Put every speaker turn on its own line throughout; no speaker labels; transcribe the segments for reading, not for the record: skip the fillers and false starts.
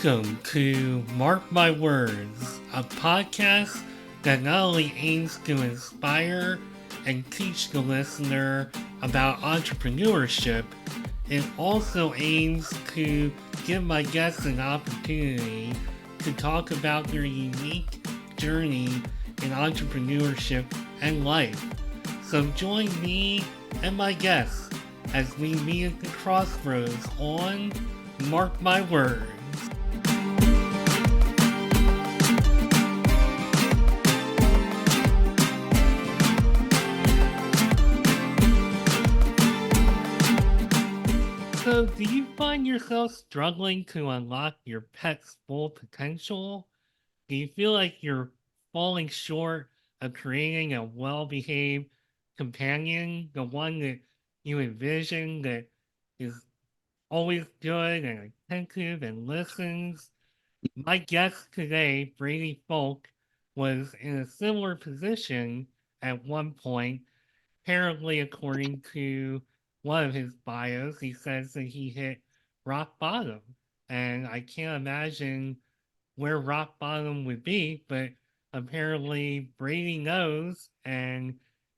Welcome to Mark My Words, a podcast that not only aims to inspire and teach the listener about entrepreneurship, it also aims to give my guests an opportunity to talk about their unique journey in entrepreneurship and life. So join me and my guests as we meet at the crossroads on Mark My Words. So, do you find yourself struggling to unlock your pet's full potential? Do you feel like you're falling short of creating a well behaved companion, the one that you envision that is always good and attentive and listens? My guest today, Brady Foulk, was in a similar position at one point. Apparently, according to one of his bios, he says that he hit rock bottom. And I can't imagine where rock bottom would be, but apparently Brady knows, and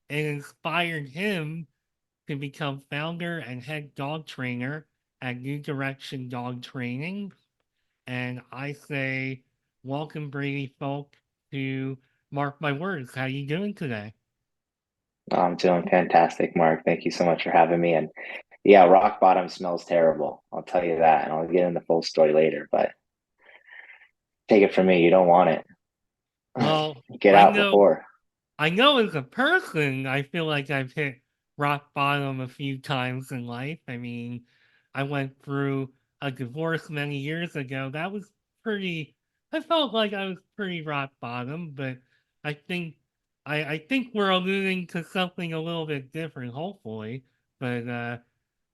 it inspired him to become founder and head dog trainer at New Direction Dog Training. And I say, welcome, Brady Folk, to Mark My Words. How you doing today?
I'm doing fantastic, Mark. Thank you so much for having me. And yeah, rock bottom smells terrible. I'll tell you that. And I'll get in the full story later, but take it from me, you don't want it.
Well,
Get
I
out
know
before.
I know as a person, I feel like I've hit rock bottom a few times in life. I mean, I went through a divorce many years ago. That was pretty, I felt like I was pretty rock bottom, but I think, I think we're alluding to something a little bit different, hopefully. But,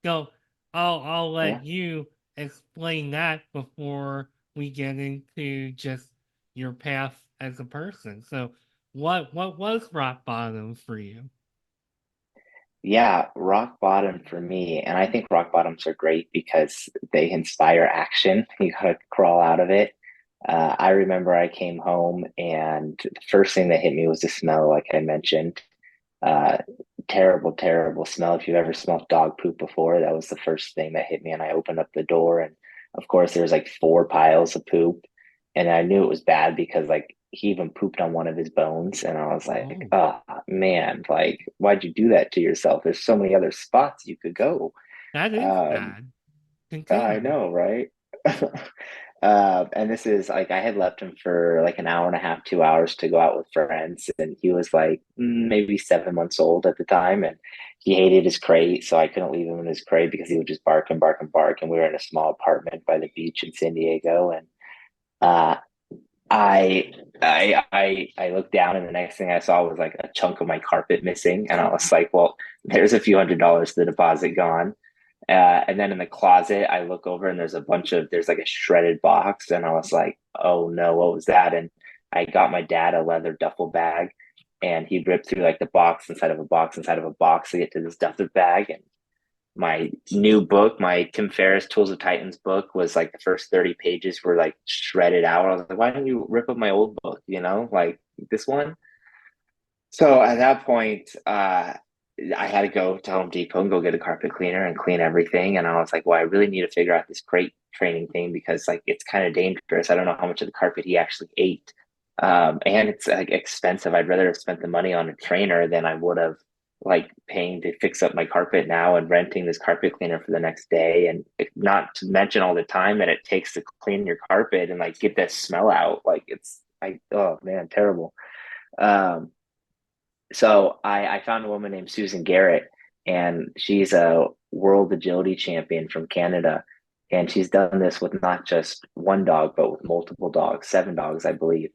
so I'll
Yeah.
let you explain that before we get into just your path as a person. So, what was rock bottom for you?
Yeah, rock bottom for me. And I think rock bottoms are great because they inspire action. You gotta crawl out of it. I remember I came home and the first thing that hit me was the smell, like I mentioned. Uh, Terrible, terrible smell. If you've ever smelled dog poop before, that was the first thing that hit me. And I opened up the door, and of course, there was like four piles of poop, and I knew it was bad because like he even pooped on one of his bones, and I was like,
Oh,
oh man, like why'd you do that to yourself? There's so many other spots you could go.
that is
Um,
bad.
I
Continue.
know, right? And this is like I had left him for like an hour and a half, 2 hours to go out with friends, and he was like maybe 7 months old at the time, and he hated his crate, so I couldn't leave him in his crate because he would just bark and bark and bark. And we were in a small apartment by the beach in San Diego, and uh, I looked down, and the next thing I saw was like a chunk of my carpet missing, and I was like, well, there's a few $100 to the deposit gone. And then in the closet, I look over and there's like a shredded box. And I was like, oh no, what was that? And I got my dad a leather duffel bag, and he ripped through like the box inside of a box inside of a box to get to this duffel bag. And my new book, my Tim Ferriss Tools of Titans book, was like the first 30 pages were like shredded out. I was like, why didn't you rip up my old book? Like this one? So at that point, I had to go to Home Depot and go get a carpet cleaner and clean everything. And I was like, well, I really need to figure out this crate training thing because like it's kind of dangerous. I don't know how much of the carpet he actually ate. And it's like expensive. I'd rather have spent the money on a trainer than I would have like paying to fix up my carpet now and renting this carpet cleaner for the next day. And not to mention all the time that it takes to clean your carpet and like get that smell out. Like oh man, terrible. Um, so I found a woman named Susan Garrett, and she's a world agility champion from Canada. And she's done this with not just one dog, but with multiple dogs, 7 dogs, I believe.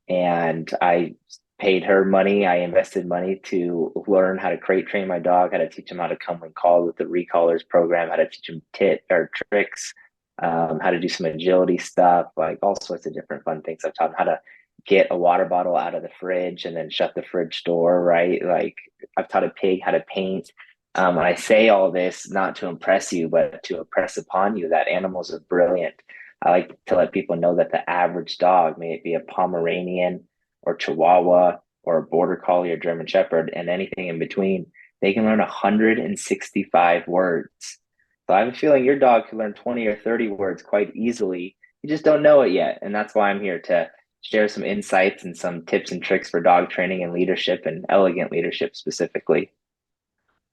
And I paid her money. I invested money to learn how to crate train my dog, how to teach him how to come when called with the recallers program, how to teach him tit or tricks, how to do some agility stuff, like all sorts of different fun things. I've taught him how to get a water bottle out of the fridge and then shut the fridge door, right? Like I've taught a pig how to paint. And I say all this not to impress you, but to impress upon you that animals are brilliant. I like to let people know that the average dog, may it be a Pomeranian or Chihuahua or a Border Collie or German Shepherd and anything in between, they can learn 165 words. So I have a feeling your dog can learn 20 or 30 words quite easily. You just don't know it yet. And that's why I'm here to share some insights and some tips and tricks for dog training and leadership and elegant leadership specifically.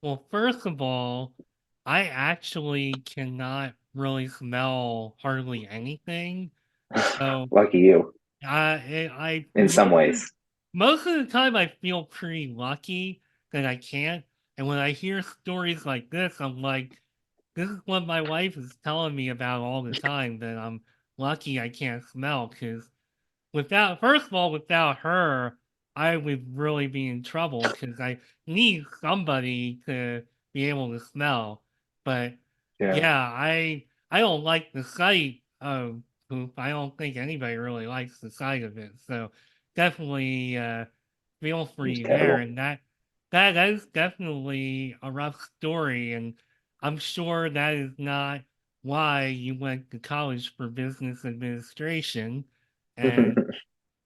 Well, first of all, I actually cannot really smell hardly anything. So
Lucky you
I
in some ways.
most of the time I feel pretty lucky that I can't. And when I hear stories like this, I'm like, this is what my wife is telling me about all the time, that I'm lucky I can't smell. Because without, first of all, without her, I would really be in trouble because I need somebody to be able to smell. But
Yeah.
yeah, I don't like the sight of poop. I don't think anybody really likes the sight of it. So definitely feel for
It's
you there.
terrible.
And that is definitely a rough story. And I'm sure that is not why you went to college for business administration. And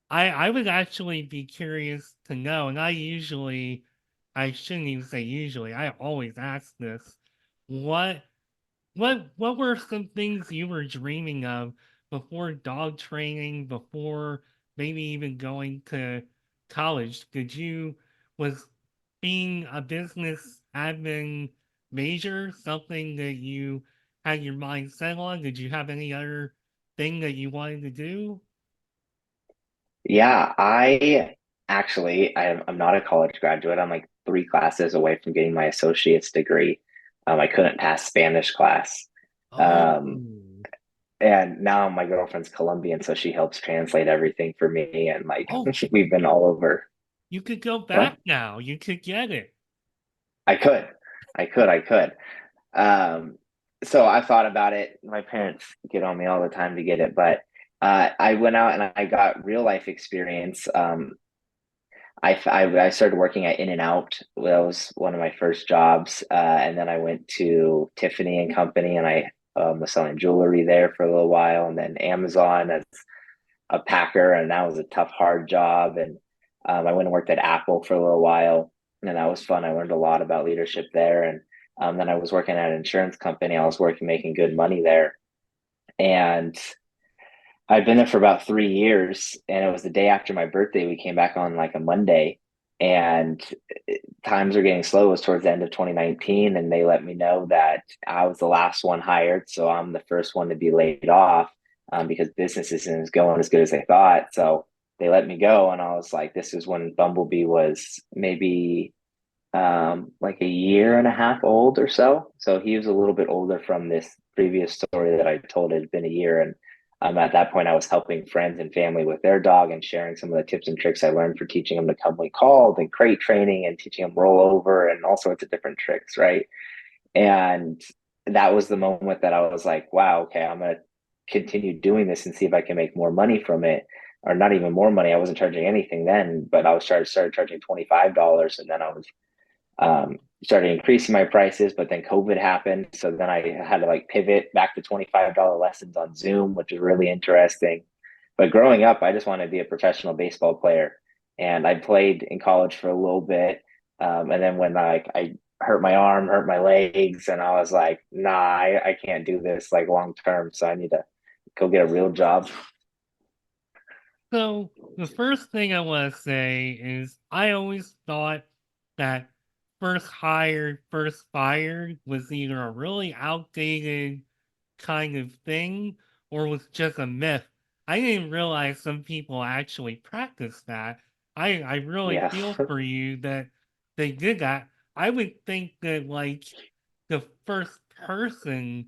I would actually be curious to know, and I shouldn't even say usually, I always ask this, what what were some things you were dreaming of before dog training, before maybe even going to college? Was being a business admin major something that you had your mind set on? Did you have any other thing that you wanted to do?
Yeah, I'm not a college graduate. I'm like three classes away from getting my associate's degree. I couldn't pass Spanish class.
Oh.
Um, and now my girlfriend's Colombian, so she helps translate everything for me. And like
Oh,
we've been all over.
you could go
What?
back now. You could get it.
I could, I could. Um, so I thought about it. My parents get on me all the time to get it, but I went out and I got real life experience. I started working at In and Out. That was one of my first jobs, and then I went to Tiffany and Company, and I was selling jewelry there for a little while, and then Amazon as a packer, and that was a tough, hard job. And I went and worked at Apple for a little while, and that was fun. I learned a lot about leadership there, and then I was working at an insurance company. I was working, making good money there, and I'd been there for about 3 years, and it was the day after my birthday. We came back on like a Monday, and times were getting slow. It was towards the end of 2019, and they let me know that I was the last one hired, so I'm the first one to be laid off because business isn't going as good as they thought. So they let me go, and I was like, this is when Bumblebee was maybe like a year and a half old or so. So he was a little bit older from this previous story that I told. It had been a year, and at that point, I was helping friends and family with their dog and sharing some of the tips and tricks I learned for teaching them to come when called and crate training and teaching them rollover and all sorts of different tricks, right? And that was the moment that I was like, wow, okay, I'm gonna continue doing this and see if I can make more money from it. Or not even more money. I wasn't charging anything then, but I was started charging $25, and then I was started increasing my prices, but then COVID happened. So then I had to like pivot back to $25 lessons on Zoom, which is really interesting. But growing up, I just wanted to be a professional baseball player. And I played in college for a little bit. And then when I hurt my arm, hurt my legs, and I was like, nah, I can't do this like long term. So I need to go get a real job.
So the first thing I want to say is I always thought that first hired, first fired was either a really outdated kind of thing or was just a myth. I didn't realize some people actually practice that. I really
Yeah.
feel for you that they did that. I would think that like the first person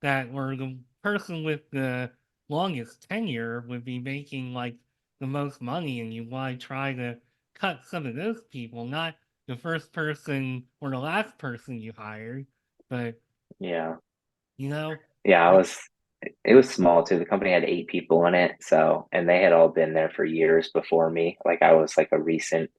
that or the person with the longest tenure would be making like the most money, and you want to try to cut some of those people, not the first person or the last person you hired, but
Yeah.
you know,
Yeah.
I,
It was small too. The company had 8 people in it. So, and they had all been there for years before me. Like I was like a recent,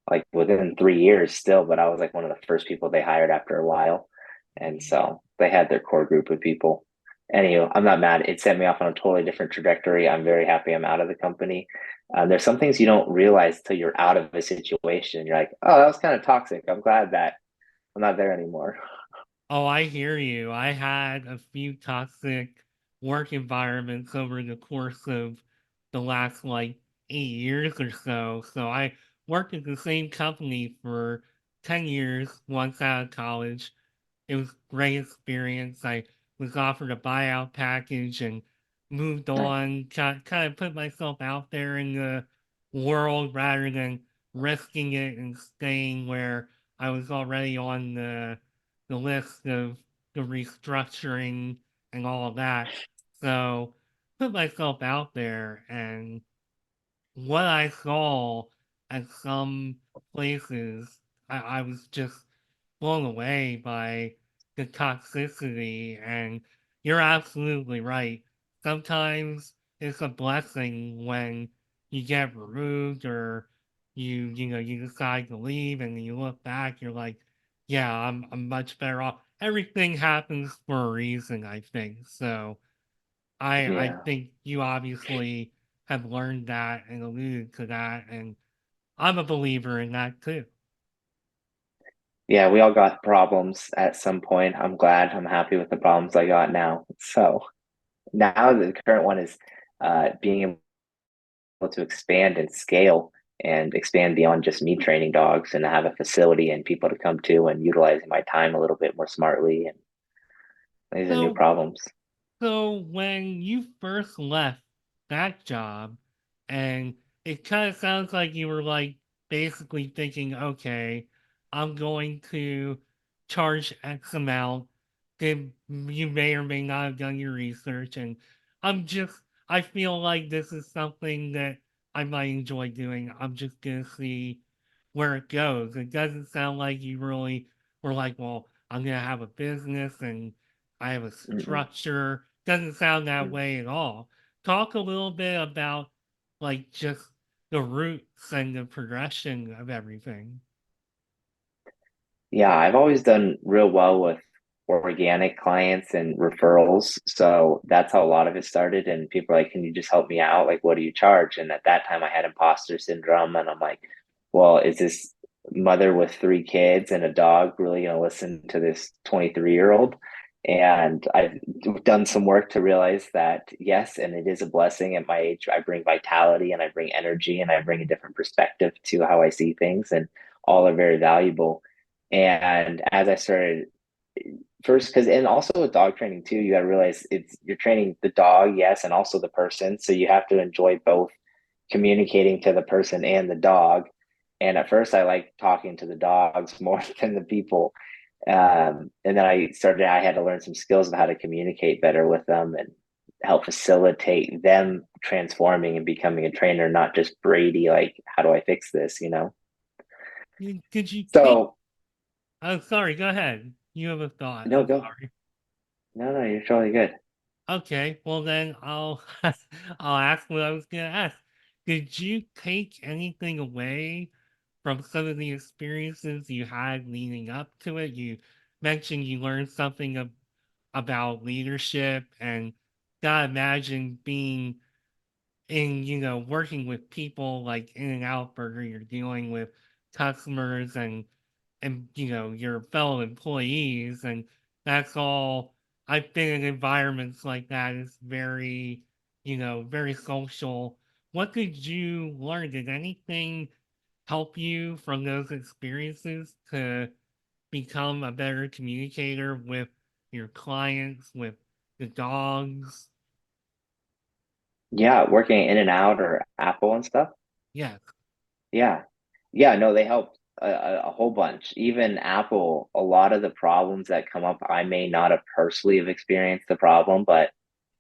like within 3 years still, but I was like one of the first people they hired after a while. And so they had their core group of people. Anyway, I'm not mad. It sent me off on a totally different trajectory. I'm very happy I'm out of the company. There's some things you don't realize till you're out of a situation. You're like, oh, that was kind of toxic. I'm glad that I'm not there anymore.
Oh, I hear you. I had a few toxic work environments over the course of the last like 8 years or so. So I worked at the same company for 10 years once out of college. It was a great experience. I was offered a buyout package and moved
Nice.
on, kind of put myself out there in the world rather than risking it and staying where I was already on the list of the restructuring and all of that. So put myself out there, and what I saw at some places, I was just blown away by the toxicity. And you're absolutely right. Sometimes it's a blessing when you get removed or you decide to leave and you look back, you're like, yeah, I'm much better off. Everything happens for a reason, I think. So I
Yeah.
think you obviously have learned that and alluded to that, and I'm a believer in that too.
Yeah, we all got problems at some point. I'm glad. I'm happy with the problems I got now. So now the current one is being able to expand and scale and expand beyond just me training dogs and have a facility and people to come to and utilizing my time a little bit more smartly. And these are new
So
problems.
So when you first left that job, and it kind of sounds like you were like basically thinking, okay, I'm going to charge X amount. Then you may or may not have done your research, and I'm just, I feel like this is something that I might enjoy doing. I'm just gonna see where it goes. It doesn't sound like you really were like, well, I'm gonna have a business and I have a
Mm-mm.
structure. Doesn't sound that way at all. Talk a little bit about like just the roots and the progression of everything.
Yeah, I've always done real well with organic clients and referrals. So that's how a lot of it started. And people are like, can you just help me out? Like, what do you charge? And at that time, I had imposter syndrome. And I'm like, well, is this mother with three kids and a dog really going to listen to this 23-year-old? And I've done some work to realize that yes, and it is a blessing at my age. I bring vitality and I bring energy and I bring a different perspective to how I see things, and all are very valuable. And as I started first, because and also with dog training too, you got to realize it's you're training the dog, yes, and also the person. So you have to enjoy both communicating to the person and the dog. And at first, I like talking to the dogs more than the people. And then I had to learn some skills of how to communicate better with them and help facilitate them transforming and becoming a trainer, not just Brady, like, how do I fix this, you know?
Did you take?
So,
Oh, sorry. Go ahead. You have a thought.
no,
I'm
go.
sorry.
No, no, you're totally good.
Okay. Well, then I'll I'll ask what I was gonna ask. Did you take anything away from some of the experiences you had leading up to it? You mentioned you learned something about leadership, and gotta imagine being in, working with people like In and Out Burger, you're dealing with customers and your fellow employees, and that's all. I've been in environments like that. It's very, very social. What did you learn? Did anything help you from those experiences to become a better communicator with your clients, with the dogs?
Yeah, working in and out or Apple and stuff.
Yes.
Yeah. Yeah, no, they help a whole bunch. Even Apple, a lot of the problems that come up, I may not have personally have experienced the problem, but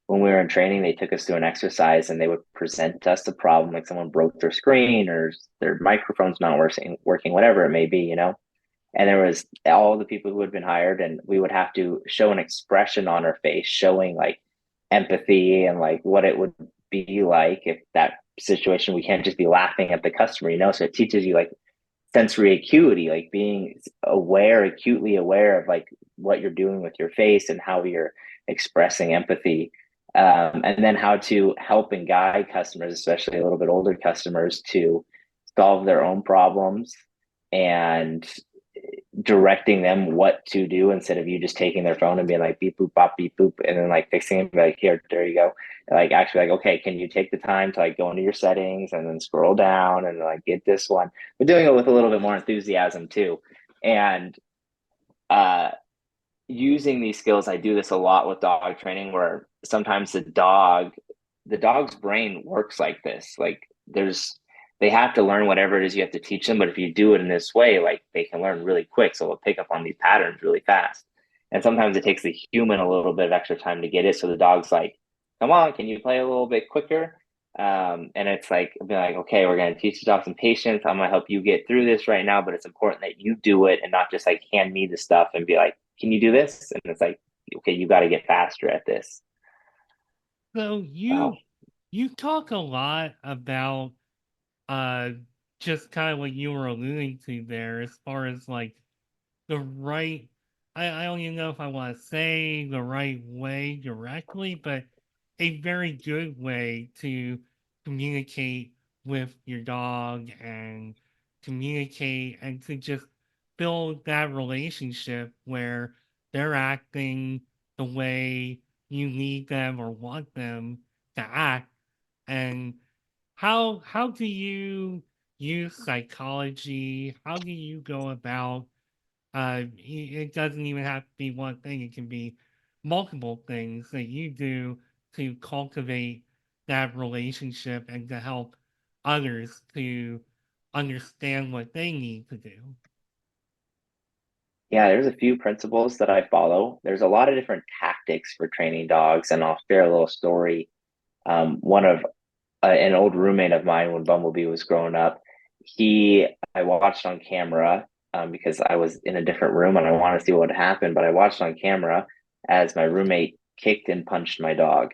when we were in training, they took us through an exercise and they would present us the problem, like someone broke their screen or their microphone's not working, whatever it may be, you know? And there was all the people who had been hired, and we would have to show an expression on our face showing like empathy and like what it would be like if that situation. We can't just be laughing at the customer, you know? So it teaches you like sensory acuity, like being aware, acutely aware of like what you're doing with your face and how you're expressing empathy, and then how to help and guide customers, especially a little bit older customers, to solve their own problems and directing them what to do instead of you just taking their phone and being like beep boop bop beep boop and then like fixing it, like here, there you go. Like actually like, okay, can you take the time to like go into your settings and then scroll down and like get this one? But doing it with a little bit more enthusiasm too. And uh using these skills, I do this a lot with dog training where sometimes the dog's brain works like this. Like they have to learn whatever it is you have to teach them. But if you do it in this way, like they can learn really quick. So they'll pick up on these patterns really fast. And sometimes it takes the human a little bit of extra time to get it. So the dog's like, come on, can you play a little bit quicker? And it's like, be like, okay, we're going to teach the dog some patience. I'm going to help you get through this right now, but it's important that you do it and not just like hand me the stuff and be like, can you do this? And it's like, okay, you got to get faster at this.
So
Oh,
you talk a lot about uh just kind of what you were alluding to there as far as like the right I don't even know if I want to say the right way directly, but a very good way to communicate with your dog and communicate and to just build that relationship where they're acting the way you need them or want them to act. And how do you use psychology? How do you go about it doesn't even have to be one thing. It can be multiple things that you do to cultivate that relationship and to help others to understand what they need to do.
yeah, there's a few principles that I follow. There's a lot of different tactics for training dogs, and I'll share a little story. One of an old roommate of mine when Bumblebee was growing up, I watched on camera because I was in a different room and I wanted to see what happened, but I watched on camera as my roommate kicked and punched my dog,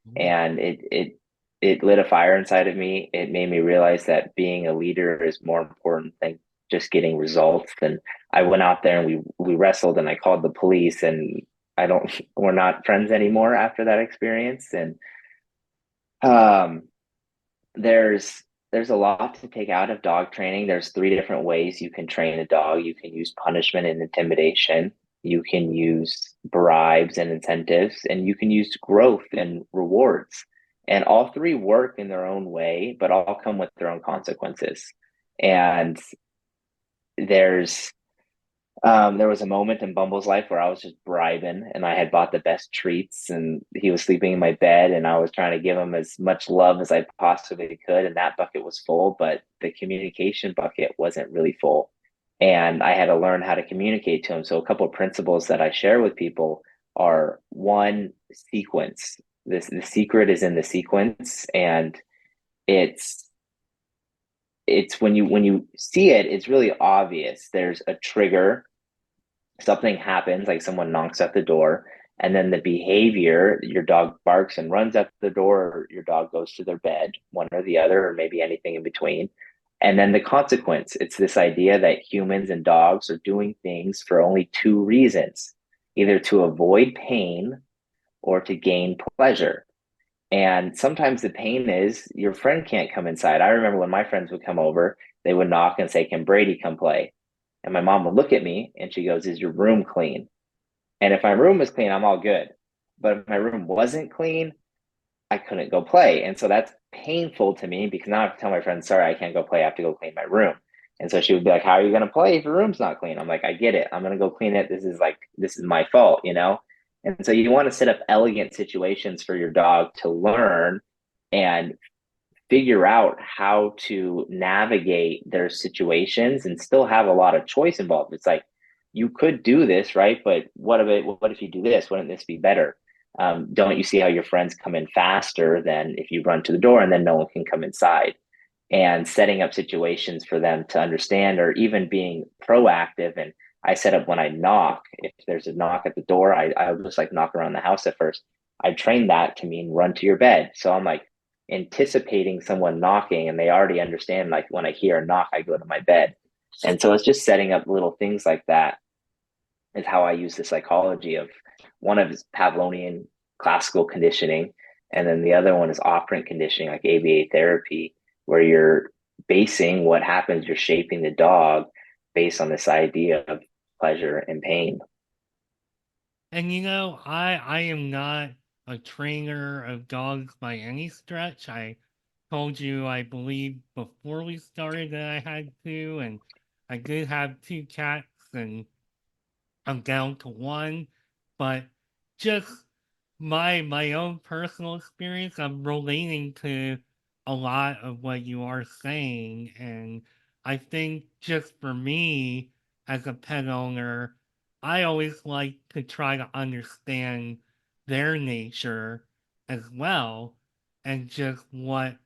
Ooh.
and it lit a fire inside of me. It made me realize that being a leader is more important than just getting results. And I went out there and we wrestled and I called the police, and I don't we're not friends anymore after that experience. And um there's there's a lot to take out of dog training. There's three different ways you can train a dog. You can use punishment and intimidation. You can use bribes and incentives, and you can use growth and rewards. And all three work in their own way, but all come with their own consequences. And there's there was a moment in Bumble's life where I was just bribing and I had bought the best treats and he was sleeping in my bed and I was trying to give him as much love as I possibly could. And that bucket was full, but the communication bucket wasn't really full. And I had to learn how to communicate to him. So a couple of principles that I share with people are one, sequence. The secret is in the sequence, and it's it's when you see it, it's really obvious. There's a trigger, something happens, like someone knocks at the door, and then the behavior, your dog barks and runs at the door, or your dog goes to their bed, one or the other, or maybe anything in between. And then the consequence, it's this idea that humans and dogs are doing things for only two reasons, either to avoid pain or to gain pleasure. And sometimes the pain is your friend can't come inside. I remember when my friends would come over, they would knock and say, can Brady come play? And my mom would look at me and she goes, is your room clean? And if my room was clean, I'm all good. But if my room wasn't clean, I couldn't go play. And so that's painful to me because now I have to tell my friends, sorry, I can't go play. I have to go clean my room. And so she would be like, how are you going to play if your room's not clean? I'm like, I get it. I'm going to go clean it. This is my fault, you know? And so you want to set up elegant situations for your dog to learn and figure out how to navigate their situations and still have a lot of choice involved. It's like you could do this, right? But what if you do this? Wouldn't this be better? Don't you see how your friends come in faster than if you run to the door and then no one can come inside? And setting up situations for them to understand, or even being proactive. And I set up when I knock, if there's a knock at the door, I just like knock around the house at first. I trained that to mean run to your bed. So I'm like anticipating someone knocking, and they already understand, like when I hear a knock, I go to my bed. And so it's just setting up little things like that is how I use the psychology of one of is Pavlovian classical conditioning, and then the other one is operant conditioning, like ABA therapy, where you're basing what happens, you're shaping the dog based on this idea of pleasure and pain.
And I am not a trainer of dogs by any stretch. I told you, I believe, before we started that I had two, and I did have two cats, and I'm down to one. But just my own personal experience, I'm relating to a lot of what you are saying, and I think just for me as a pet owner, I always like to try to understand their nature as well, and just what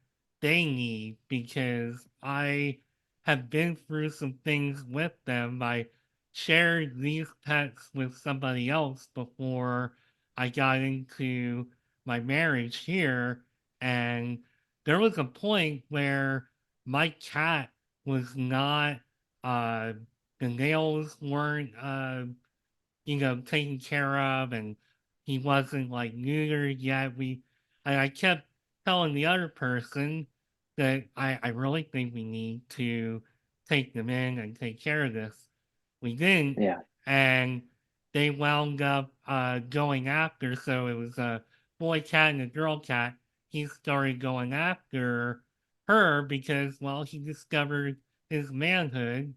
they need, because I have been through some things with them. I shared these pets with somebody else before I got into my marriage here, and there was a point where my cat was not, uh, the nails weren't, taken care of, and he wasn't like neutered yet. I kept telling the other person that I really think we need to take them in and take care of this. We didn't,
Yeah.
and they wound up going after. So it was a boy cat and a girl cat. He started going after her because, well, he discovered his manhood,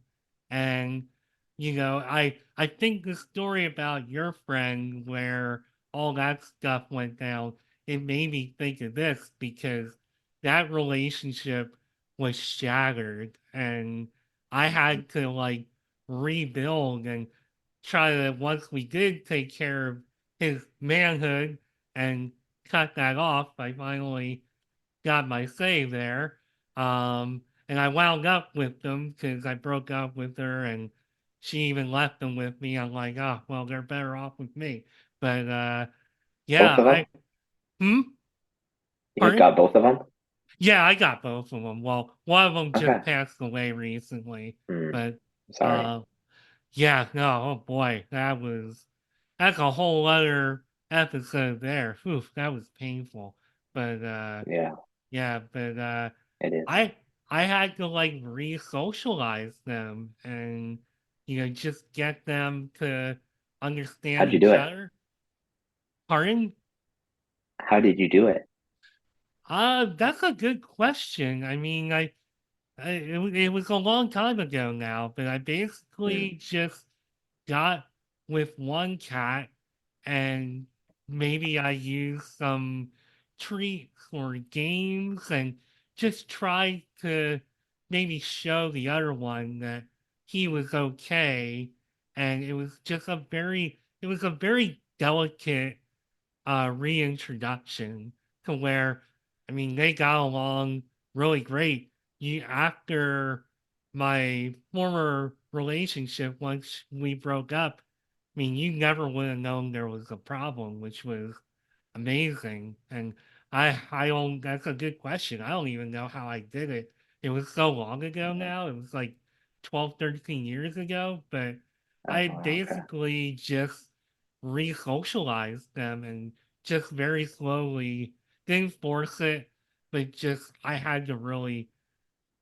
and I think the story about your friend where all that stuff went down, it made me think of this because that relationship was shattered, and I had to like rebuild and try to, once we did take care of his manhood and cut that off, I finally got my say there. And I wound up with them because I broke up with her, and she even left them with me. I'm like, oh, well, they're better off with me. But
Both
yeah,
of them?
hmm,
You
pardon?
got both of them?
Yeah, I got both of them. Well, one of them just
Okay.
passed away recently,
Hmm.
but
Sorry.
uh, yeah, no, oh boy, that's a whole other episode there. Whew, that was painful. But
Yeah,
yeah, but
it is.
I I had to like re-socialize them and just get them to understand
How'd you do
each
it?
other. Pardon?
How did you do it?
That's a good question. I mean, it was a long time ago now, but I
Hmm.
basically just got with one cat, and maybe I used some treats or games and just tried to maybe show the other one that he was okay. And it was a very delicate reintroduction to where, I mean, they got along really great. After my former relationship, once we broke up, I mean, you never would have known there was a problem, which was amazing. And I don't, that's a good question. I don't even know how I did it. It was so long ago now. It was like 12, 13 years ago, but
Oh,
I
wow, okay.
basically just re-socialized them and just very slowly didn't force it, but just I had to really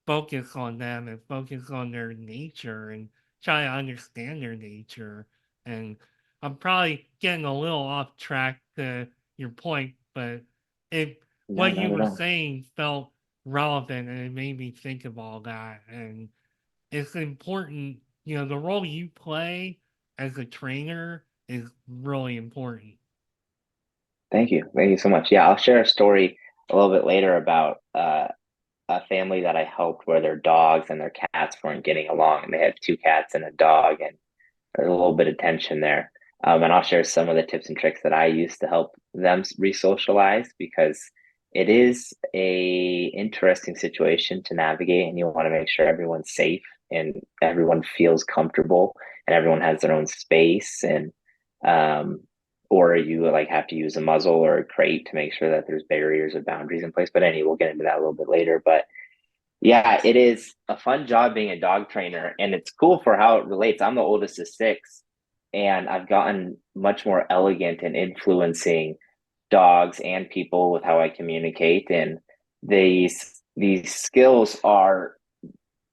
focus on them and focus on their nature and try to understand their nature. And I'm probably getting a little off track to your point, but it
No,
what
not
you
at
were
all.
saying felt relevant, and it made me think of all that. And it's important, the role you play as a trainer is really important.
Thank you. Thank you so much. Yeah, I'll share a story a little bit later about a family that I helped where their dogs and their cats weren't getting along, and they had two cats and a dog, and there's a little bit of tension there. And I'll share some of the tips and tricks that I use to help them re-socialize because it is a interesting situation to navigate, and you want to make sure everyone's safe and everyone feels comfortable and everyone has their own space and um or you like have to use a muzzle or a crate to make sure that there's barriers or boundaries in place. But anyway, we'll get into that a little bit later. But yeah, it is a fun job being a dog trainer, and it's cool for how it relates. I'm the oldest of six, and I've gotten much more elegant in influencing dogs and people with how I communicate. And these skills are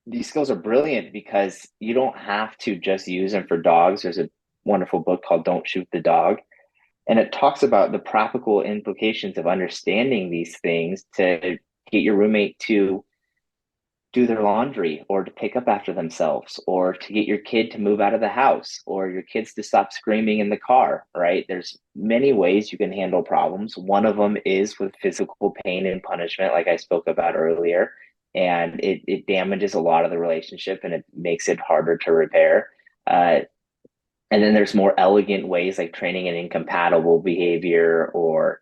brilliant because you don't have to just use them for dogs. There's a wonderful book called Don't Shoot the Dog, and it talks about the practical implications of understanding these things to get your roommate to do their laundry or to pick up after themselves or to get your kid to move out of the house or your kids to stop screaming in the car, right? There's many ways you can handle problems. One of them is with physical pain and punishment, like I spoke about earlier. And it damages a lot of the relationship and it makes it harder to repair. Uh, and then there's more elegant ways like training an incompatible behavior or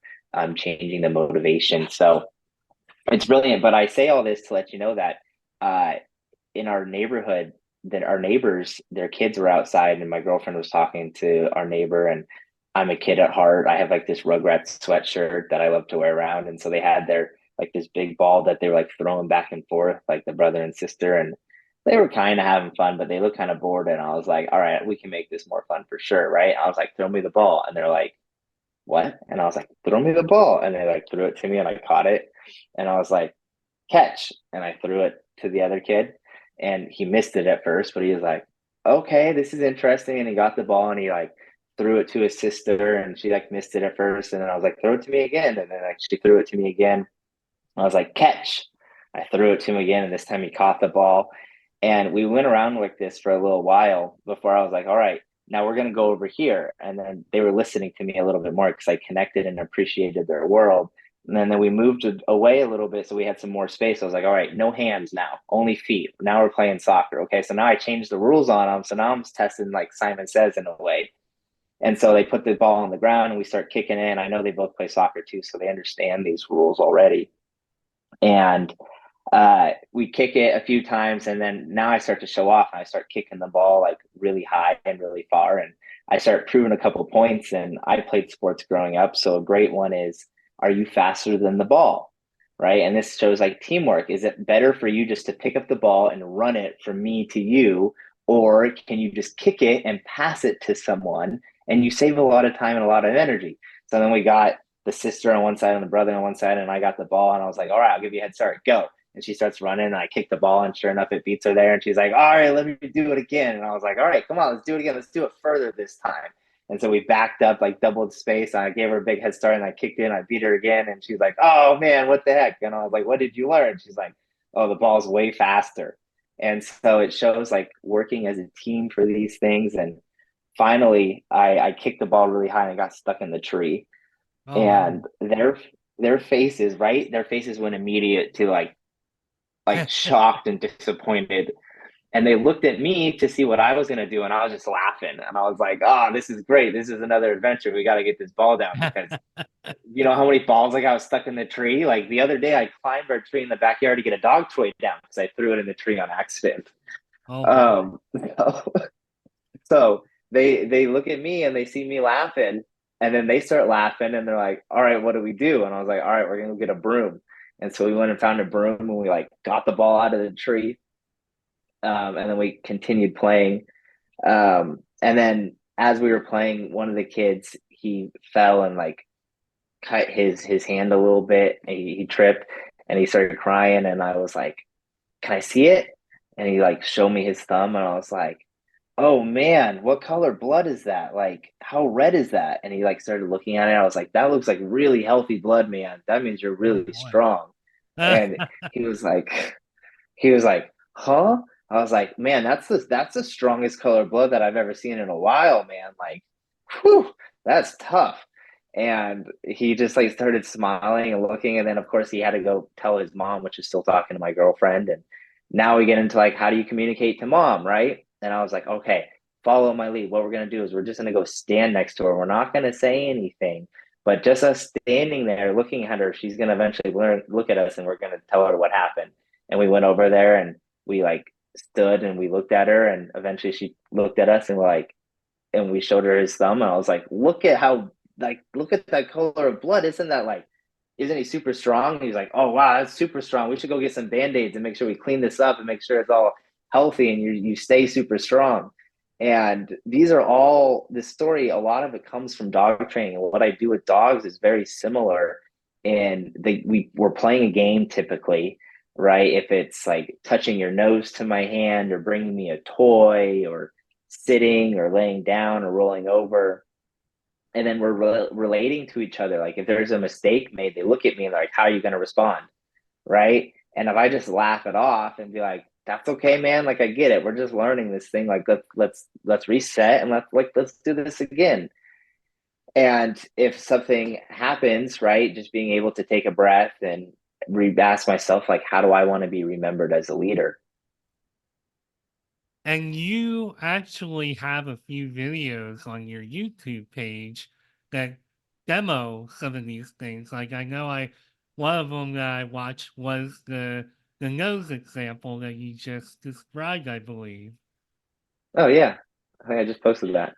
changing the motivation. So it's brilliant. But I say all this to let you know that uh, in our neighborhood, that our neighbors, their kids were outside, and my girlfriend was talking to our neighbor. And I'm a kid at heart. I have like this Rugrats sweatshirt that I love to wear around, and so they had their like this big ball that they were like throwing back and forth, like the brother and sister, and they were kind of having fun, but they looked kind of bored. And I was like, all right, we can make this more fun for sure, right? I was like, throw me the ball, and they're like, what? And I was like, throw me the ball, and they like threw it to me, and I caught it, and I was like, catch. And I threw it to the other kid and he missed it at first, but he was like, okay, this is interesting. And he got the ball and he like threw it to his sister and she like missed it at first. And then I was like, throw it to me again. And then like she threw it to me again. I was like, catch. I threw it to him again. And this time he caught the ball. And we went around like this for a little while before I was like, all right, now we're going to go over here. And then they were listening to me a little bit more because I connected and appreciated their world. And then we moved away a little bit. So we had some more space. I was like, all right, no hands now, only feet. Now we're playing soccer. Okay. So now I changed the rules on them. So now I'm testing like Simon Says in a way. And so they put the ball on the ground and we start kicking in. I know they both play soccer too. So they understand these rules already. And we kick it a few times, and then now I start to show off, and I start kicking the ball like really high and really far, and I start proving a couple points. And I played sports growing up, so a great one is, are you faster than the ball? Right, and this shows like teamwork. Is it better for you just to pick up the ball and run it from me to you, or can you just kick it and pass it to someone, and you save a lot of time and a lot of energy? So then we got the sister on one side and the brother on one side, and I got the ball, and I was like, all right, I'll give you a head start, go. And she starts running, and I kick the ball, and sure enough, it beats her there. And she's like, all right, let me do it again. And I was like, all right, come on, let's do it again. Let's do it further this time. And so we backed up, like doubled space. And I gave her a big head start, and I kicked in. I beat her again. And she's like, oh, man, what the heck? And I was like, what did you learn? She's like, oh, the ball's way faster. And so it shows like working as a team for these things. And finally, I kicked the ball really high and got stuck in the tree.
Oh wow.
And their faces, right? Their faces went immediate to like shocked and disappointed. And they looked at me to see what I was going to do. And I was just laughing. And I was like, oh, this is great. This is another adventure. We got to get this ball down because you know how many balls like I was stuck in the tree? Like the other day, I climbed our tree in the backyard to get a dog toy down because I threw it in the tree on accident.
Oh boy.
Um, so they look at me and they see me laughing, and then they start laughing and they're like, "All right, what do we do?" And I was like, "All right, we're gonna get a broom." And so we went and found a broom and we like got the ball out of the tree, and then we continued playing. And then as we were playing, one of the kids he fell and like cut his hand a little bit. He tripped and he started crying, and I was like, "Can I see it?" And he like showed me his thumb, and I was like, oh man, what color blood is that? Like, how red is that? And he like started looking at it. I was like, that looks like really healthy blood, man. That means you're
Oh
really
boy.
strong. And he was like, he was like, huh? I was like, man, that's the strongest color blood that I've ever seen in a while, man. Like, whew, that's tough. And he just like started smiling and looking, and then of course he had to go tell his mom, which is still talking to my girlfriend. And now we get into like, how do you communicate to mom, right? And I was like, okay, follow my lead. What we're gonna do is we're just gonna go stand next to her. We're not gonna say anything, but just us standing there looking at her, she's gonna eventually look at us, and we're gonna tell her what happened. And we went over there and we like stood and we looked at her, and eventually she looked at us and we're like, and we showed her his thumb, and I was like, look at how, like, look at that color of blood. Isn't that like, isn't he super strong? And he's like, oh wow, that's super strong. We should go get some band-aids and make sure we clean this up and make sure it's all healthy and you stay super strong. And these are all this story, a lot of it comes from dog training. And what I do with dogs is very similar. And we're playing a game typically, right? If it's like touching your nose to my hand or bringing me a toy or sitting or laying down or rolling over, and then we're relating to each other. Like if there's a mistake made, they look at me and they're like, how are you going to respond? Right. And if I just laugh it off and be like, that's okay, man. Like I get it. We're just learning this thing. Like let's reset and let's do this again. And if something happens, right, just being able to take a breath and ask myself, like, how do I want to be remembered as a leader?
And you actually have a few videos on your YouTube page that demo some of these things. Like I know I one of them that I watched was the nose example that you just described, I believe.
Oh yeah. I think I just posted that.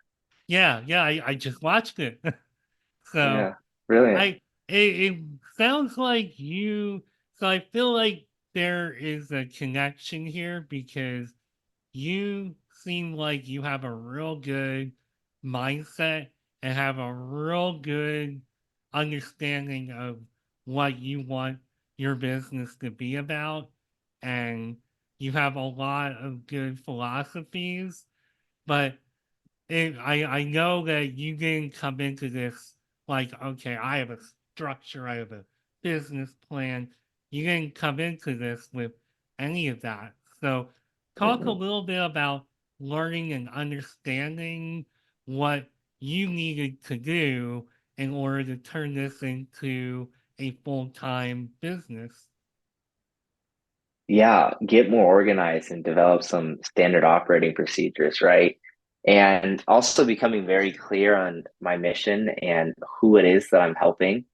Yeah, yeah, I just watched it. So
Yeah. Brilliant.
I it sounds like you so I feel like there is a connection here because you seem like you have a real good mindset and have a real good understanding of what you want your business to be about. And you have a lot of good philosophies, but I know that you didn't come into this like, okay, I have a structure, I have a business plan. You didn't come into this with any of that. So, talk a
Mm-mm.
little bit about learning and understanding what you needed to do in order to turn this into a full time business.
Yeah, get more organized and develop some standard operating procedures, right? And also becoming very clear on my mission and who it is that I'm helping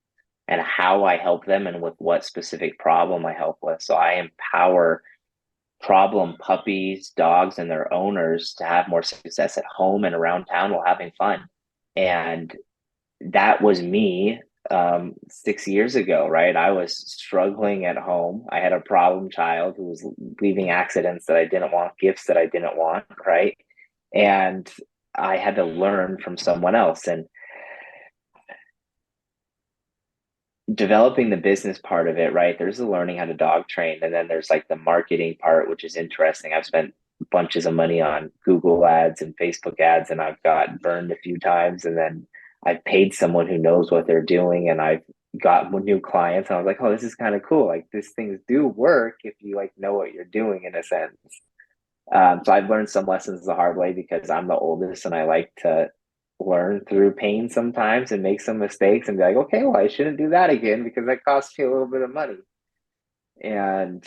and how I help them and with what specific problem I help with. So I empower problem puppies, dogs, and their owners to have more success at home and around town while having fun. And that was me 6 years ago, right? I was struggling at home. I had a problem child who was leaving accidents that I didn't want, gifts that I didn't want, right? And I had to learn from someone else. And developing the business part of it, right? There's the learning how to dog train, and then there's like the marketing part, which is interesting. I've spent bunches of money on Google ads and Facebook ads, and I've got burned a few times. And then I've paid someone who knows what they're doing, and I've got new clients. And I was like, oh, this is kind of cool. Like these things do work if you like know what you're doing in a sense. So I've learned some lessons the hard way because I'm the oldest and I like to learn through pain sometimes and make some mistakes and be like, okay, well, I shouldn't do that again because that costs me a little bit of money. And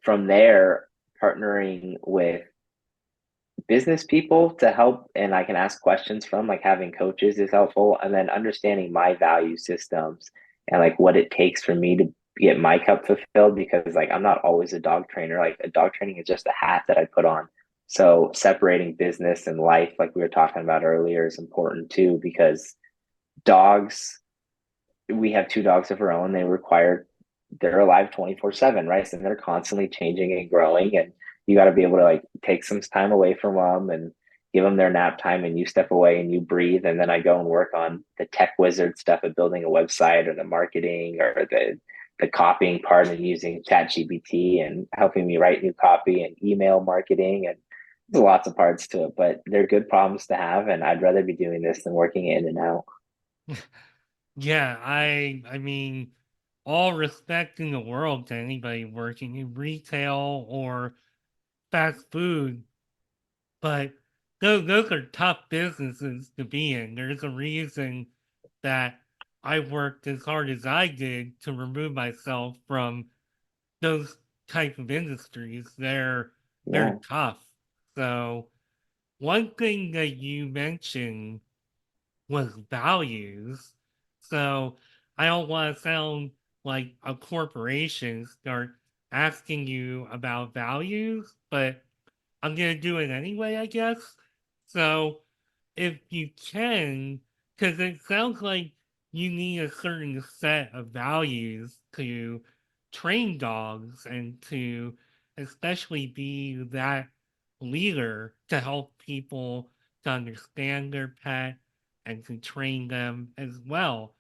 from there, partnering with business people to help and I can ask questions from, like having coaches is helpful. And then understanding my value systems and like what it takes for me to get my cup fulfilled because like I'm not always a dog trainer. Like a dog training is just a hat that I put on. So separating business and life, like we were talking about earlier, is important too because dogs, we have two dogs of our own. They're alive 24/7, right? So they're constantly changing and growing. And you got to be able to like take some time away from them and give them their nap time and you step away and you breathe. And then I go and work on the tech wizard stuff of building a website or the marketing or the copying part and using ChatGPT and helping me write new copy and email marketing. And there's lots of parts to it, but they're good problems to have. And I'd rather be doing this than working in and out.
Yeah, I mean, all respect in the world to anybody working in retail or fast food, but those are tough businesses to be in. There's a reason that I worked as hard as I did to remove myself from those type of industries. They're
Yeah.
tough. So one thing that you mentioned was values. So I don't want to sound like a corporation start asking you about values, but I'm going to do it anyway, I guess. So if you can, because it sounds like you need a certain set of values to train dogs and to especially be that leader to help people to understand their pet and to train them as well.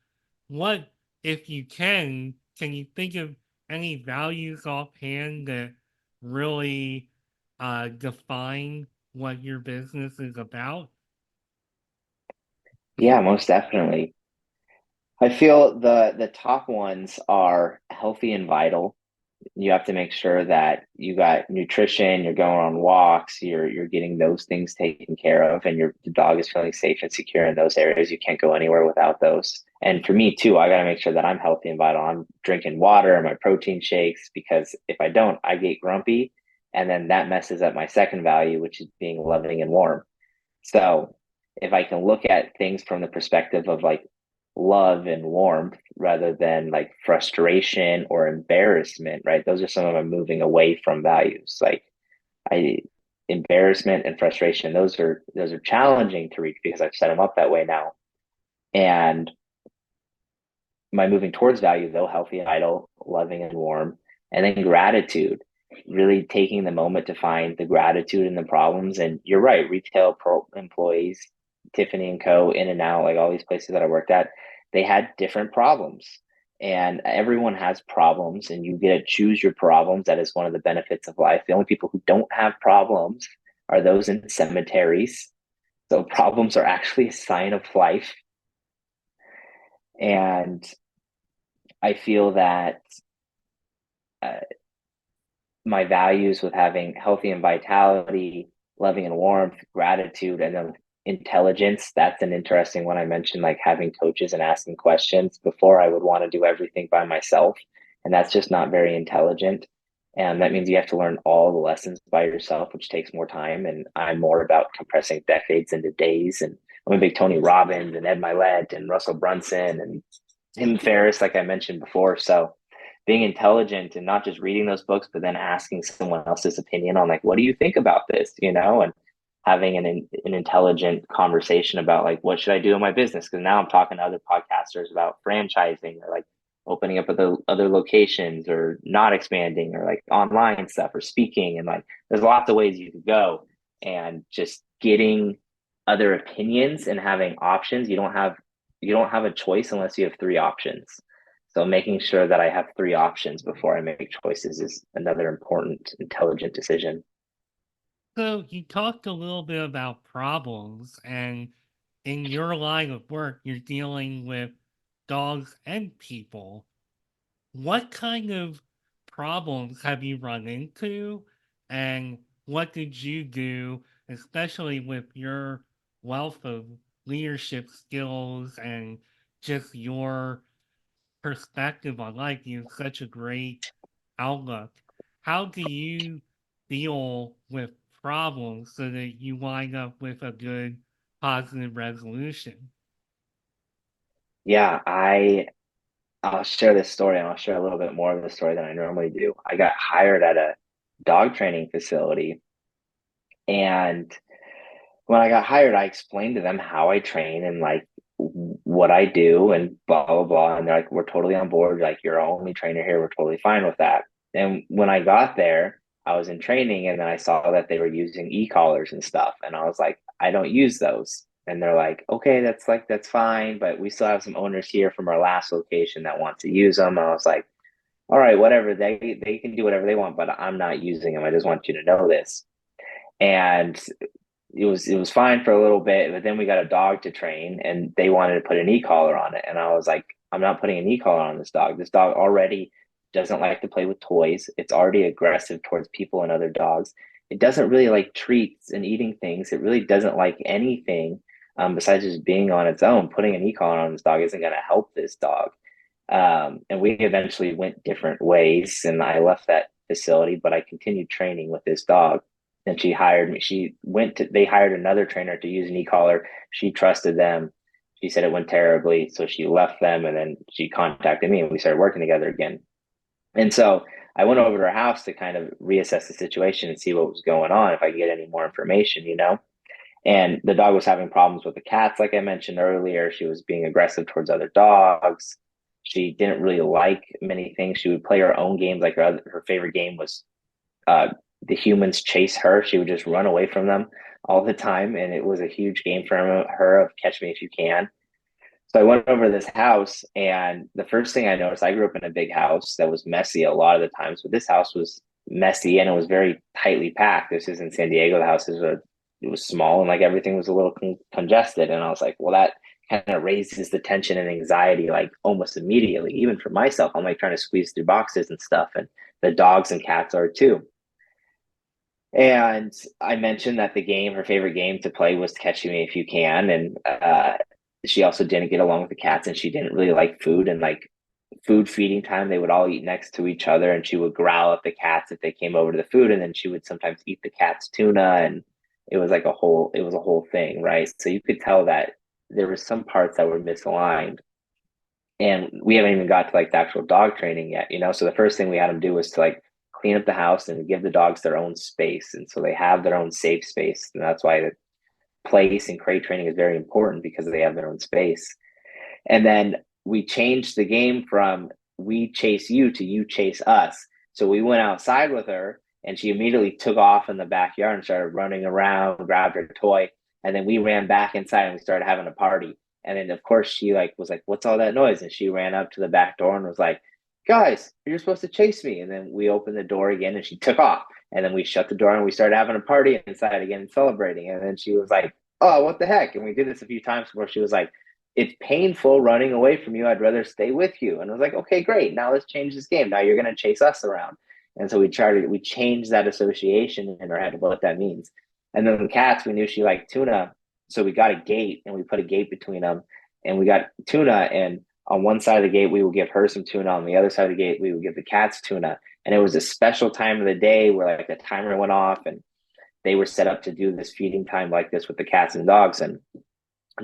What, if you can you think of any values offhand that really define what your business is about?
Yeah, most definitely. I feel the top ones are healthy and vital. You have to make sure that you got nutrition, you're going on walks, you're getting those things taken care of, and your the dog is feeling safe and secure in those areas. You can't go anywhere without those. And for me too, I got to make sure that I'm healthy and vital. I'm drinking water and my protein shakes because if I don't, I get grumpy, and then that messes up my second value, which is being loving and warm. So if I can look at things from the perspective of like love and warmth rather than like frustration or embarrassment, right? Those are some of my moving away from values. Like I embarrassment and frustration, those are challenging to reach because I've set them up that way now. And my moving towards value though, healthy and idle, loving and warm, and then gratitude, really taking the moment to find the gratitude in the problems. And you're right, employees, Tiffany and Co, In and Out, like all these places that I worked at, they had different problems. And everyone has problems, and you get to choose your problems. That is one of the benefits of life. The only people who don't have problems are those in cemeteries. So problems are actually a sign of life. And I feel that uh, my values with having healthy and vitality, loving and warmth, gratitude, and then intelligence. That's an interesting one. I mentioned like having coaches and asking questions. Before, I would want to do everything by myself, and that's just not very intelligent. And that means you have to learn all the lessons by yourself, which takes more time. And I'm more about compressing decades into days. And I'm a big Tony Robbins and Ed Milet and Russell Brunson and Tim Ferriss, like I mentioned before. So being intelligent and not just reading those books, but then asking someone else's opinion on like, what do you think about this? And having an intelligent conversation about like, what should I do in my business? Because now I'm talking to other podcasters about franchising or like opening up other locations or not expanding or like online stuff or speaking. And like, there's lots of ways you could go and just getting other opinions and having options. You don't have a choice unless you have three options. So making sure that I have three options before I make choices is another important, intelligent decision.
So you talked a little bit about problems, and in your line of work, you're dealing with dogs and people. What kind of problems have you run into, and what did you do, especially with your wealth of leadership skills and just your perspective on life? You have such a great outlook. How do you deal with problems so that you wind up with a good positive resolution?
Yeah, I'll share this story and I'll share a little bit more of the story than I normally do. I got hired at a dog training facility, and when I got hired, I explained to them how I train and like what I do and blah blah blah. And they're like, "We're totally on board. Like you're our only trainer here. We're totally fine with that." And when I got there, I was in training, and then I saw that they were using e-collars and stuff, and I was like, "I don't use those." And they're like, "Okay, that's fine, but we still have some owners here from our last location that want to use them." And I was like, "All right, whatever. They can do whatever they want, but I'm not using them. I just want you to know this." And it was fine for a little bit, but then we got a dog to train and they wanted to put an e-collar on it. And I was like, I'm not putting an e-collar on this dog. This dog already doesn't like to play with toys. It's already aggressive towards people and other dogs. It doesn't really like treats and eating things. It really doesn't like anything besides just being on its own. Putting an e-collar on this dog isn't going to help this dog. And we eventually went different ways, and I left that facility, but I continued training with this dog. And she hired me. They hired another trainer to use an e-collar. She trusted them. She said it went terribly. So she left them, and then she contacted me and we started working together again. And so I went over to her house to kind of reassess the situation and see what was going on, if I could get any more information. And the dog was having problems with the cats, like I mentioned earlier. She was being aggressive towards other dogs. She didn't really like many things. She would play her own games. Like her favorite game was the humans chase her, she would just run away from them all the time. And it was a huge game for her of catch me if you can. So I went over to this house, and the first thing I noticed, I grew up in a big house that was messy a lot of the times, but this house was messy and it was very tightly packed. This is in San Diego. The house it was small and like everything was a little congested. And I was like, well, that kind of raises the tension and anxiety like almost immediately. Even for myself, I'm like trying to squeeze through boxes and stuff, and the dogs and cats are too. And I mentioned that her favorite game to play was Catch Me If You Can. And she also didn't get along with the cats, and she didn't really like food. And like food feeding time, they would all eat next to each other, and she would growl at the cats if they came over to the food. And then she would sometimes eat the cat's tuna. And it was a whole thing, right? So you could tell that there were some parts that were misaligned. And we haven't even got to like the actual dog training yet, you know? So the first thing we had them do was to like clean up the house and give the dogs their own space. And so they have their own safe space. And that's why the place and crate training is very important, because they have their own space. And then we changed the game from we chase you to you chase us. So we went outside with her, and she immediately took off in the backyard and started running around, grabbed her toy. And then we ran back inside and we started having a party. And then of course she like was like, "What's all that noise?" And she ran up to the back door and was like, "Guys, you're supposed to chase me." And then we opened the door again and she took off. And then we shut the door and we started having a party inside again and celebrating. And then she was like, "Oh, what the heck?" And we did this a few times where she was like, "It's painful running away from you. I'd rather stay with you." And I was like, "Okay, great. Now let's change this game. Now you're going to chase us around." And so we changed that association in our head of what that means. And then the cats, we knew she liked tuna. So we got a gate and we put a gate between them, and we got tuna. And on one side of the gate, we would give her some tuna. On the other side of the gate, we would give the cats tuna. And it was a special time of the day where like the timer went off, and they were set up to do this feeding time like this with the cats and dogs. And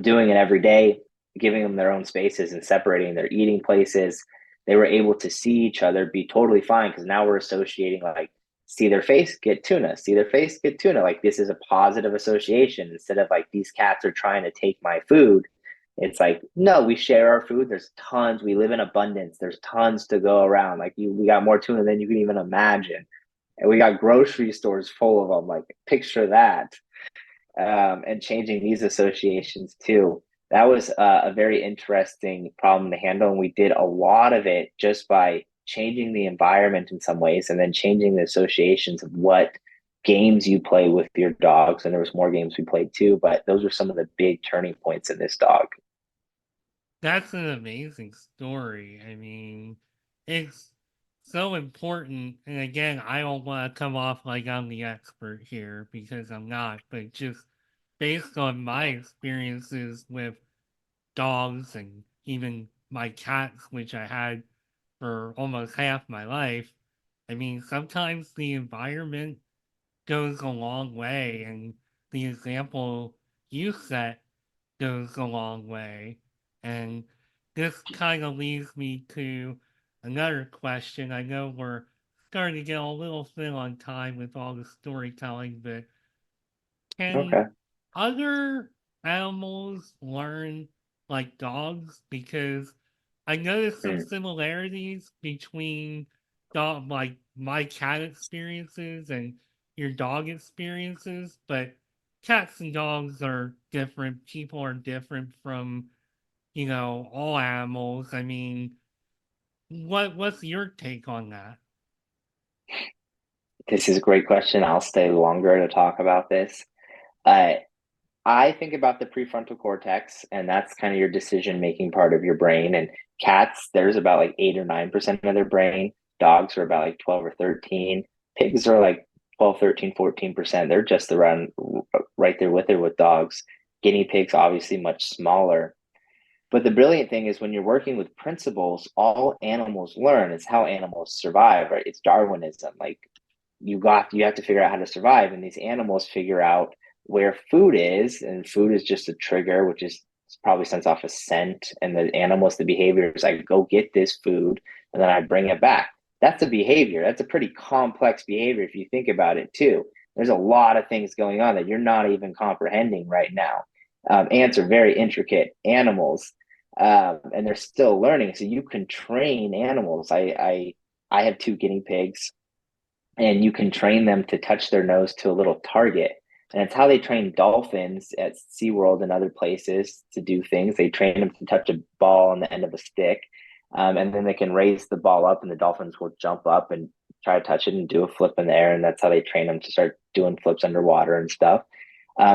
doing it every day, giving them their own spaces and separating their eating places, they were able to see each other be totally fine, because now we're associating like see their face, get tuna, see their face, get tuna. Like this is a positive association instead of like these cats are trying to take my food. It's like, no, we share our food. There's tons. We live in abundance. There's tons to go around. Like we got more tuna than you can even imagine. And we got grocery stores full of them. Like picture that. And changing these associations too. That was a very interesting problem to handle. And we did a lot of it just by changing the environment in some ways, and then changing the associations of what games you play with your dogs. And there was more games we played too, but those are some of the big turning points in this dog.
That's an amazing story. I mean, it's so important. And again, I don't want to come off like I'm the expert here because I'm not, but just based on my experiences with dogs and even my cats, which I had for almost half my life, I mean, sometimes the environment goes a long way, and the example you set goes a long way. And this kind of leads me to another question. I know we're starting to get a little thin on time with all the storytelling, but can
Okay.
other animals learn like dogs? Because I noticed some
Mm.
similarities between dog, like my cat experiences and your dog experiences, but cats and dogs are different. People are different from, all animals. I mean, what's your take on that?
This is a great question. I'll stay longer to talk about this. Uh, I think about the prefrontal cortex, and that's kind of your decision making part of your brain. And cats, there's about like 8 or 9% of their brain. Dogs are about like 12 or 13. Pigs are like 12, 13, 14%. They're just around right there with it with dogs. Guinea pigs, obviously, much smaller. But the brilliant thing is when you're working with principles, all animals learn. It's how animals survive, right? It's Darwinism. Like you have to figure out how to survive, and these animals figure out where food is, and food is just a trigger, which is probably sends off a scent, and the animals, the behavior is like go get this food, and then I bring it back. That's a behavior. That's a pretty complex behavior if you think about it too. There's a lot of things going on that you're not even comprehending right now. Ants are very intricate animals, and they're still learning, so you can train animals. I have two guinea pigs, and you can train them to touch their nose to a little target. And it's how they train dolphins at SeaWorld and other places to do things. They train them to touch a ball on the end of a stick. And then they can raise the ball up, and the dolphins will jump up and try to touch it and do a flip in the air. And that's how they train them to start doing flips underwater and stuff.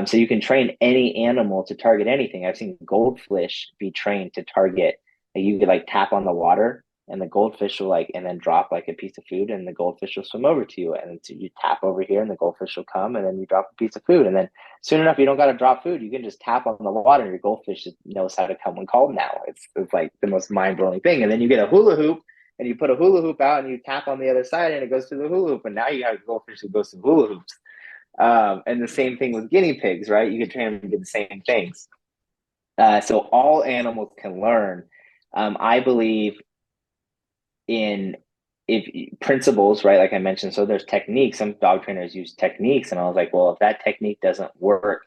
So you can train any animal to target anything. I've seen goldfish be trained to target. Like you could like tap on the water, and the goldfish will like, and then drop like a piece of food, and the goldfish will swim over to you, and so you tap over here and the goldfish will come, and then you drop a piece of food, and then soon enough you don't got to drop food, you can just tap on the water and your goldfish knows how to come when called now. It's like the most mind-blowing thing. And then you get a hula hoop, and you put a hula hoop out and you tap on the other side and it goes to the hula hoop, and now you have a goldfish that goes to hula hoops. And the same thing with guinea pigs, right? You can train them to do the same things. So all animals can learn. I believe in if principles, right? Like I mentioned, so there's techniques. Some dog trainers use techniques, and I was like, well, if that technique doesn't work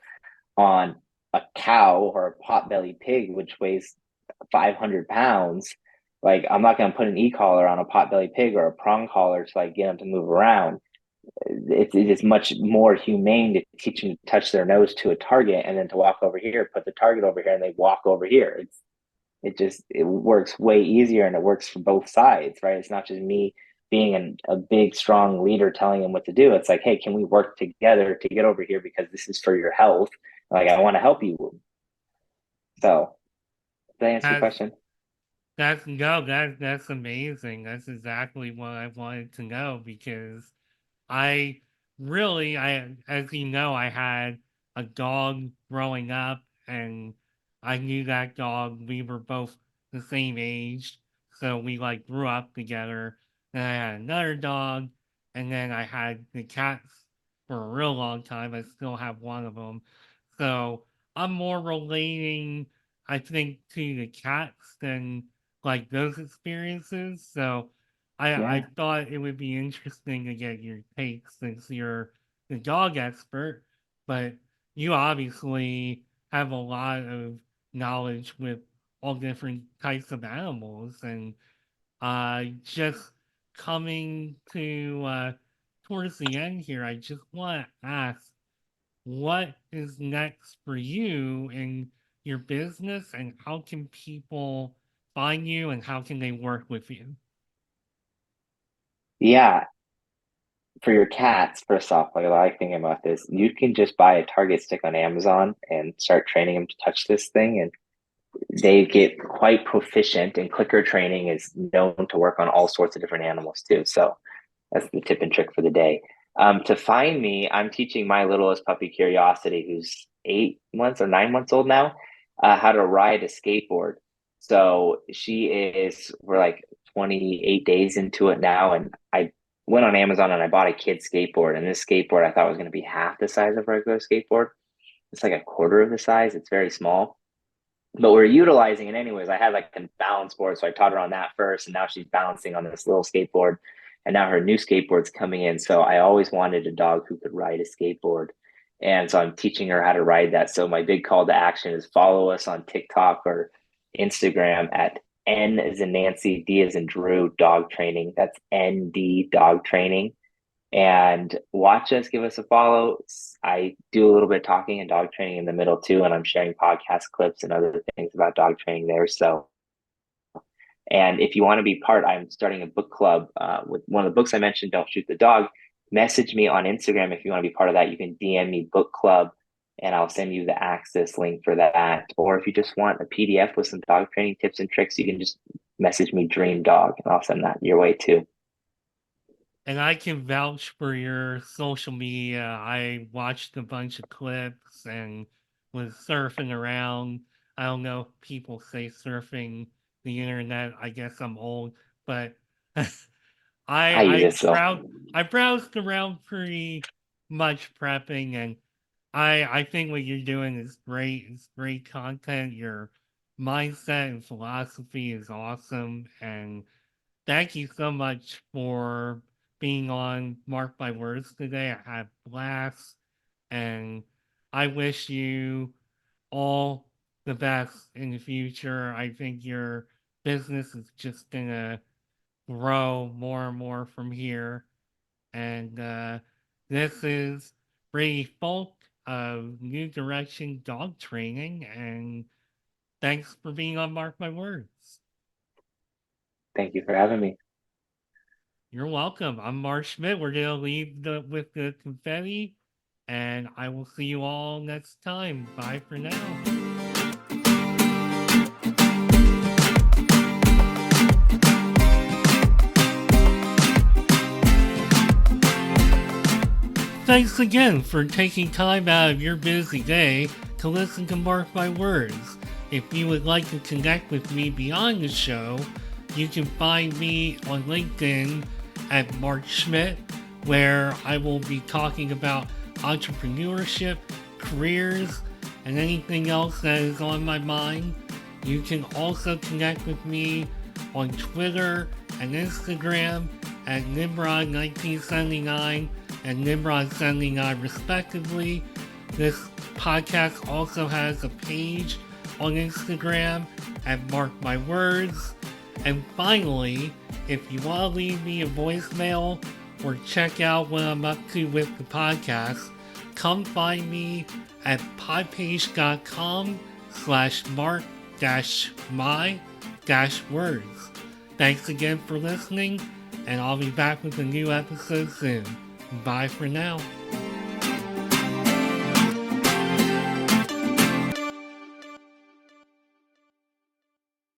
on a cow or a potbelly pig, which weighs 500 pounds, like I'm not going to put an e-collar on a potbelly pig or a prong collar to like get them to move around. It's much more humane to teach them to touch their nose to a target and then to walk over here, put the target over here, and they walk over here. It works way easier, and it works for both sides, right? It's not just me being a big strong leader telling them what to do. It's like, hey, can we work together to get over here because this is for your health? Like I want to help you. So did I answer your
That's
question?
that's no, that's amazing. That's exactly what I wanted to know because I as you know, I had a dog growing up, and I knew that dog. We were both the same age, so we like grew up together. Then I had another dog, and then I had the cats for a real long time. I still have one of them, so I'm more relating, I think, to the cats than like those experiences. So I
Yeah.
thought it would be interesting to get your take since you're the dog expert, but you obviously have a lot of knowledge with all different types of animals, and just coming to towards the end here, I just want to ask, what is next for you in your business, and how can people find you, and how can they work with you?
Yeah. For your cats, first off, like I like thinking about this, you can just buy a target stick on Amazon and start training them to touch this thing, and they get quite proficient. And clicker training is known to work on all sorts of different animals too. So that's the tip and trick for the day. To find me, I'm teaching my littlest puppy Curiosity, who's 8 months or 9 months old now, how to ride a skateboard. So we're like 28 days into it now. And I went on Amazon and I bought a kid's skateboard. And this skateboard I thought was going to be half the size of a regular skateboard. It's like a quarter of the size. It's very small, but we're utilizing it anyways. I had like a balance board, so I taught her on that first, and now she's balancing on this little skateboard. And now her new skateboard's coming in. So I always wanted a dog who could ride a skateboard. And so I'm teaching her how to ride that. So my big call to action is follow us on TikTok or Instagram at N as in Nancy, D as in Drew dog training. That's ND dog training, and watch us, give us a follow. I do a little bit of talking and dog training in the middle too, and I'm sharing podcast clips and other things about dog training there. So, and if you want to be part, I'm starting a book club with one of the books I mentioned, Don't Shoot the Dog. Message me on Instagram if you want to be part of that. You can DM me book club, and I'll send you the access link for that. Or if you just want a PDF with some dog training tips and tricks, you can just message me Dream Dog, and I'll send that your way too.
And I can vouch for your social media. I watched a bunch of clips and was surfing around. I don't know if people say surfing the internet. I guess I'm old, but I
I use
I
it so.
browsed I browsed around pretty much prepping, and I think what you're doing is great. It's great content. Your mindset and philosophy is awesome, and thank you so much for being on Mark by Words today. I had a blast, and I wish you all the best in the future. I think your business is just gonna grow more and more from here. And this is Brady Foulk of New Direction Dog Training. And thanks for being on Mark My Words.
Thank you for having me.
You're welcome. I'm Mark Schmidt. We're going to leave with the confetti. And I will see you all next time. Bye for now. Thanks again for taking time out of your busy day to listen to Mark My Words. If you would like to connect with me beyond the show, you can find me on LinkedIn at Mark Schmidt, where I will be talking about entrepreneurship, careers, and anything else that is on my mind. You can also connect with me on Twitter and Instagram at Nimrod1979 and Nimrod79 respectively. This podcast also has a page on Instagram at Mark My Words. And finally, if you want to leave me a voicemail or check out what I'm up to with the podcast, come find me at podpage.com/mark-my-words. Thanks again for listening, and I'll be back with a new episode soon. Bye for now.